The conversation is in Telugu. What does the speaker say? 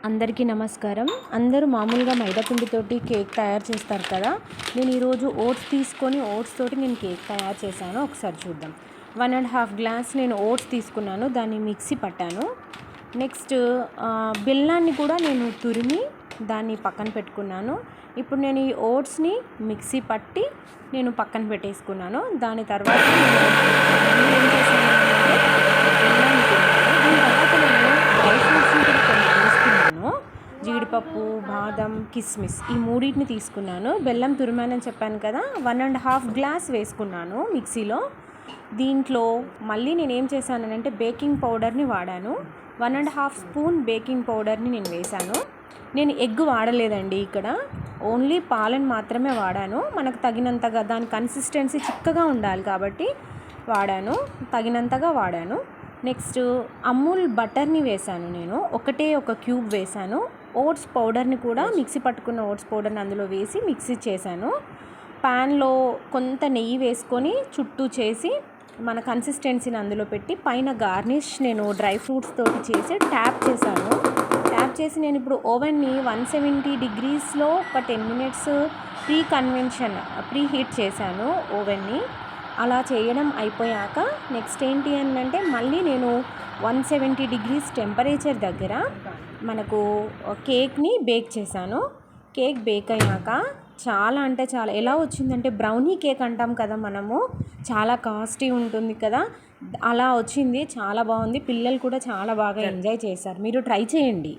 అందరికీ నమస్కారం. అందరూ మామూలుగా మైదా పిండితోటి కేక్ తయారు చేస్తారు కదా. నేను ఈరోజు ఓట్స్ తీసుకొని ఓట్స్ తోటి నేను కేక్ తయారు చేశాను. ఒకసారి చూద్దాం. 1.5 గ్లాస్ నేను ఓట్స్ తీసుకున్నాను, దాన్ని మిక్సీ పట్టాను. నెక్స్ట్ బెల్లాన్ని కూడా నేను తురిమి దాన్ని పక్కన పెట్టుకున్నాను. ఇప్పుడు నేను ఈ ఓట్స్ని మిక్సీ పట్టి నేను పక్కన పెట్టేసుకున్నాను. దాని తర్వాత ఏం చేశాను అంటే బెల్లాన్ని తురిమాను. దీని తర్వాత నేను డ్రై ఫ్రూట్స్ని కూడా కొన్ని తీసుకున్నాను. జీడిపప్పు, బాదం, కిస్మిస్ ఈ మూడింటిని తీసుకున్నాను. బెల్లం తురిమానని చెప్పాను కదా, 1.5 గ్లాస్ వేసుకున్నాను మిక్సీలో. దీంట్లో మళ్ళీ నేను ఏం చేశానంటే బేకింగ్ పౌడర్ని వాడాను. 1.5 స్పూన్ బేకింగ్ పౌడర్ని నేను వేశాను. నేను ఎగ్ వాడలేదండి, ఇక్కడ ఓన్లీ పాలను మాత్రమే వాడాను. మనకు తగినంతగా దాని కన్సిస్టెన్సీ చిక్కగా ఉండాలి కాబట్టి వాడాను, తగినంతగా వాడాను. నెక్స్ట్ అమూల్ బటర్ని వేశాను. నేను ఒక క్యూబ్ వేశాను. ఓట్స్ పౌడర్ని కూడా మిక్సీ పట్టుకున్న ఓట్స్ పౌడర్ని అందులో వేసి మిక్సీ చేశాను. ప్యాన్లో కొంత నెయ్యి వేసుకొని చుట్టూ చేసి మన కన్సిస్టెన్సీని అందులో పెట్టి పైన గార్నిష్ నేను డ్రై ఫ్రూట్స్ తోటి చేసి ట్యాప్ చేశాను. ట్యాప్ చేసి నేను ఇప్పుడు ఓవెన్ని 170 degreesలో ఒక 10 minutes ప్రీ హీట్ చేశాను ఓవెన్ని. అలా చేయడం అయిపోయాక నెక్స్ట్ ఏంటి అని అంటే మళ్ళీ నేను 170 degrees టెంపరేచర్ దగ్గర మనకు కేక్ని బేక్ చేశాను. కేక్ బేక్ అయ్యాక చాలా అంటే చాలా ఎలా వచ్చిందంటే బ్రౌనీ కేక్ అంటాం కదా మనము, చాలా కాస్ట్లీ ఉంటుంది కదా, అలా వచ్చింది. చాలా బాగుంది. పిల్లలు కూడా చాలా బాగా ఎంజాయ్ చేశారు. మీరు ట్రై చేయండి.